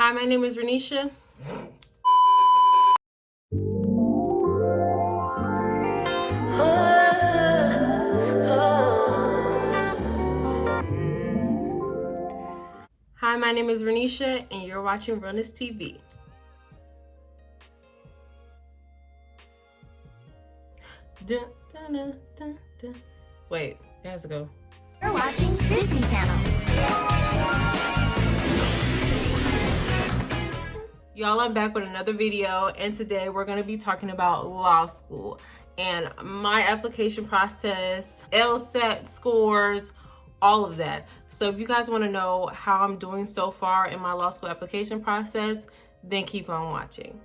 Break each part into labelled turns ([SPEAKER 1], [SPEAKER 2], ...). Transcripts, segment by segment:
[SPEAKER 1] Hi, my name is Renisha. Hi, my name is Renisha, and you're watching Realness TV. Dun, dun, dun, dun, dun. Wait, it has to go.
[SPEAKER 2] You're watching Disney Channel.
[SPEAKER 1] Y'all, I'm back with another video, and today we're going to be talking about law school and my application process, LSAT scores, all of that. So if you guys want to know how I'm doing so far in my law school application process, then keep on watching.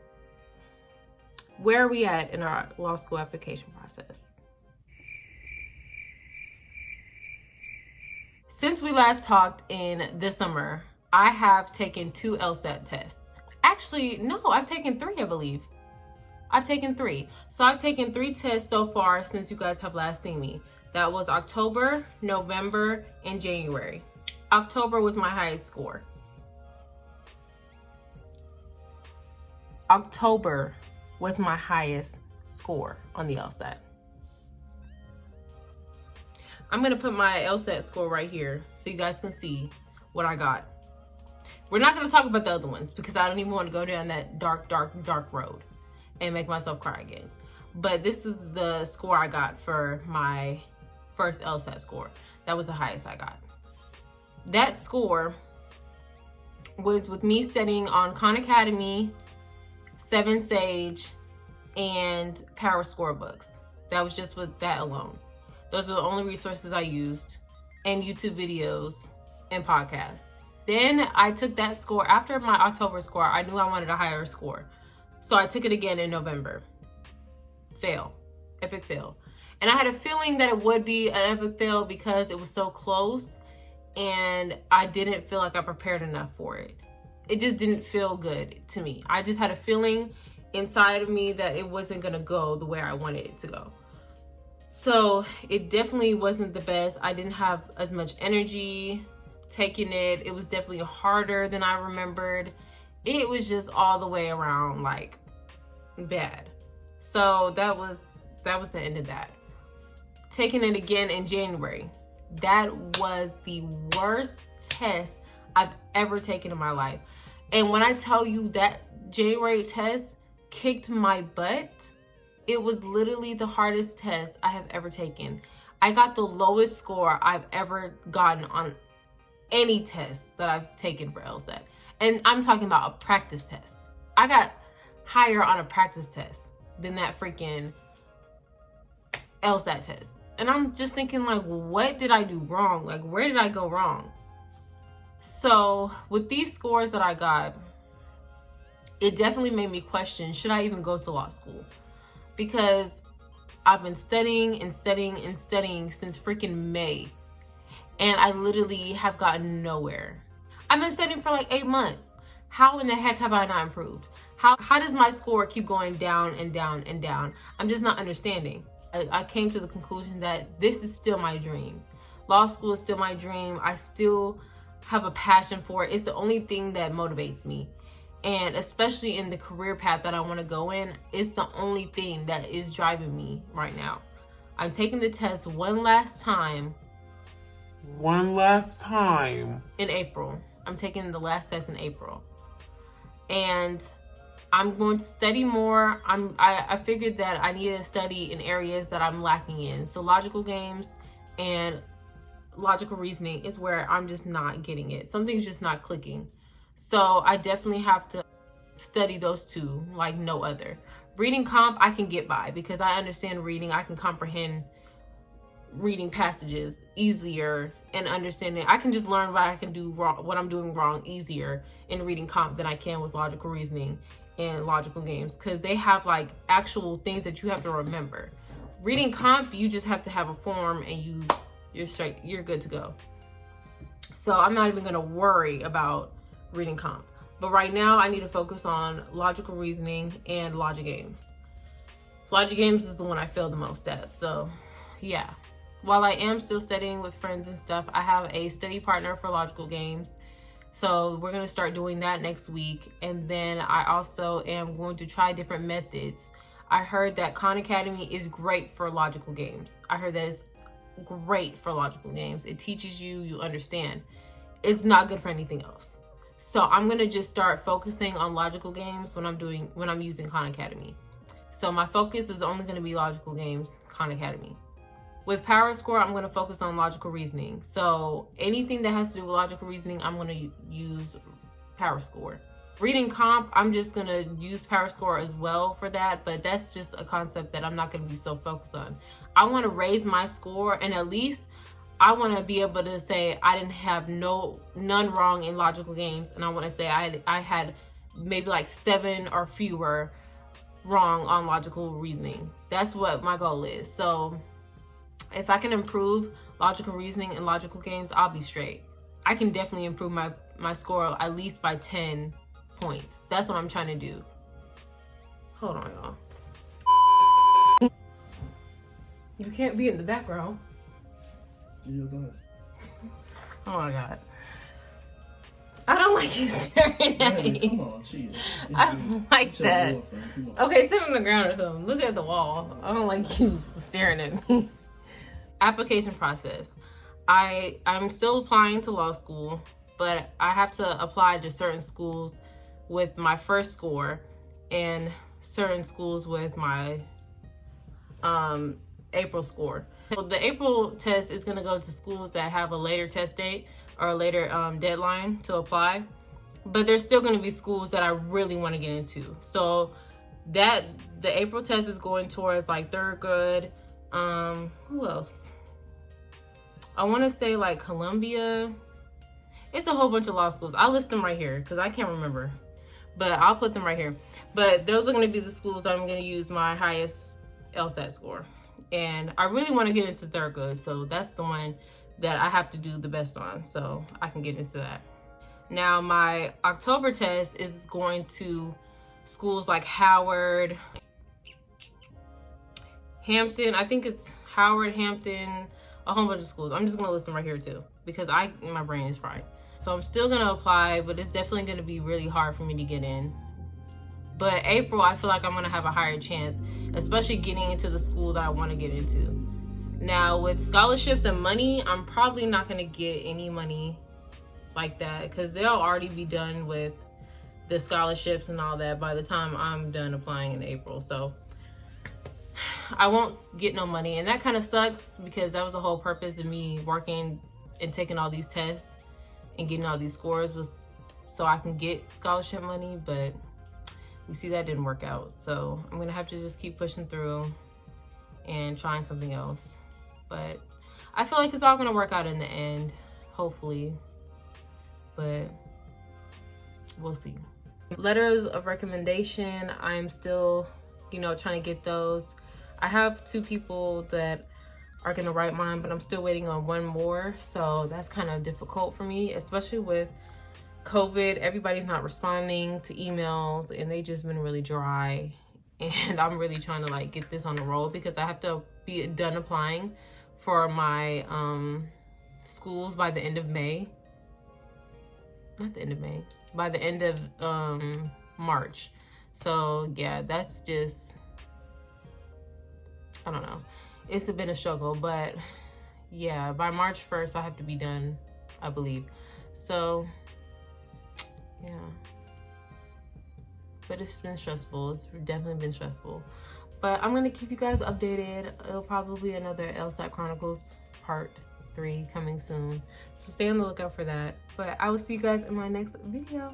[SPEAKER 1] Where are we at in our law school application process? Since we last talked in the summer, I have taken 2 LSAT tests. Actually, no, I've taken 3, I believe. I've taken 3. So I've taken 3 tests so far since you guys have last seen me. That was October, November, and January. October was my highest score. October was my highest score on the LSAT. I'm gonna put my LSAT score right here so you guys can see what I got. We're not gonna talk about the other ones because I don't even want to go down that dark road and make myself cry again. But this is the score I got for my first LSAT score. That was the highest I got. That score was with me studying on Khan Academy, 7 Sage, and Power Score books. That was just with that alone. Those are the only resources I used, and YouTube videos and podcasts. Then I took that score. After my October score, I knew I wanted a higher score. So I took it again in November. Fail. Epic fail. And I had a feeling that it would be an epic fail because it was so close and I didn't feel like I prepared enough for it. It just didn't feel good to me. I just had a feeling inside of me that it wasn't gonna go the way I wanted it to go. So it definitely wasn't the best. I didn't have as much energy taking it. It was definitely harder than I remembered. It was just all the way around like bad. So that was the end of that. Taking it again in January. That was the worst test I've ever taken in my life. And when I tell you that January test kicked my butt, it was literally the hardest test I have ever taken. I got the lowest score I've ever gotten on any test that I've taken for LSAT. And I'm talking about a practice test. I got higher on a practice test than that freaking LSAT test. And I'm just thinking like, what did I do wrong? Like, where did I go wrong? So with these scores that I got, it definitely made me question, should I even go to law school? Because I've been studying and studying and studying since freaking May. And I literally have gotten nowhere. I've been studying for like 8 months. How in the heck have I not improved? How does my score keep going down and down and down? I'm just not understanding. I came to the conclusion that this is still my dream. Law school is still my dream. I still have a passion for it. It's the only thing that motivates me. And especially in the career path that I want to go in, it's the only thing that is driving me right now. I'm taking the test one last time in April. I'm taking the last test in April. And I'm going to study more. I figured that I needed to study in areas that I'm lacking in. So logical games and logical reasoning is where I'm just not getting it. Something's just not clicking. So I definitely have to study those 2 like no other. Reading comp, I can get by because I understand reading. I can comprehend reading passages easier and understanding. I can just learn what I can do wrong, what I'm doing wrong easier in reading comp than I can with logical reasoning and logical games because they have like actual things that you have to remember. Reading comp, you just have to have a form and you're straight, you're good to go. So I'm not even gonna worry about reading comp. But right now I need to focus on logical reasoning and logic games. Logic games is the one I fail the most at. So yeah, while I am still studying with friends and stuff, I have a study partner for logical games. So we're gonna start doing that next week. And then I also am going to try different methods. I heard that Khan Academy is great for logical games. I heard that it's great for logical games. It teaches you, you understand. It's not good for anything else. So I'm gonna just start focusing on logical games when I'm using Khan Academy. So my focus is only gonna be logical games, Khan Academy. With Power Score, I'm gonna focus on logical reasoning. So anything that has to do with logical reasoning, I'm gonna use Power Score. Reading comp, I'm just gonna use Power Score as well for that, but that's just a concept that I'm not gonna be so focused on. I wanna raise my score, and at least I wanna be able to say I didn't have none wrong in logical games, and I wanna say I had maybe like 7 or fewer wrong on logical reasoning. That's what my goal is. So if I can improve logical reasoning and logical games, I'll be straight. I can definitely improve my score at least by 10 points. That's what I'm trying to do. Hold on, y'all. You can't be in the background.
[SPEAKER 3] Yeah, go ahead.
[SPEAKER 1] Oh my God. I don't like you staring at me.
[SPEAKER 3] Come on, chill.
[SPEAKER 1] I don't like that. Okay, sit on the ground or something. Look at the wall. I don't like you staring at me. Application process. I'm still applying to law school, but I have to apply to certain schools with my first score and certain schools with my April score. So the April test is going to go to schools that have a later test date or a later deadline to apply, but there's still going to be schools that I really want to get into. So that the April test is going towards like Thurgood. Who else? I want to say like Columbia. It's a whole bunch of law schools. I'll list them right here because I can't remember, but I'll put them right here. But those are going to be the schools that I'm going to use my highest LSAT score. And I really want to get into Thurgood, so that's the one that I have to do the best on, so I can get into that. Now my October test is going to schools like Howard, Hampton. I think it's Howard, Hampton, a whole bunch of schools. I'm just gonna list them right here too because my brain is fried. So I'm still gonna apply, but it's definitely gonna be really hard for me to get in. But April, I feel like I'm gonna have a higher chance, especially getting into the school that I want to get into. Now with scholarships and money, I'm probably not gonna get any money like that because they'll already be done with the scholarships and all that by the time I'm done applying in April. So I won't get no money, and that kind of sucks because that was the whole purpose of me working and taking all these tests and getting all these scores was so I can get scholarship money, but you see that didn't work out. So I'm gonna have to just keep pushing through and trying something else. But I feel like it's all gonna work out in the end, hopefully, but we'll see. Letters of recommendation, I'm still, trying to get those. I have 2 people that are gonna write mine, but I'm still waiting on 1 more. So that's kind of difficult for me, especially with COVID. Everybody's not responding to emails and they just been really dry. And I'm really trying to get this on the roll because I have to be done applying for my schools by the end of May. Not the end of May, by the end of March. So yeah, that's just, I don't know. It's been a struggle, but yeah, by March 1st, I have to be done, I believe. So yeah, but it's been stressful. It's definitely been stressful, but I'm gonna keep you guys updated. It'll probably be another LSAT Chronicles part 3 coming soon, so stay on the lookout for that. But I will see you guys in my next video.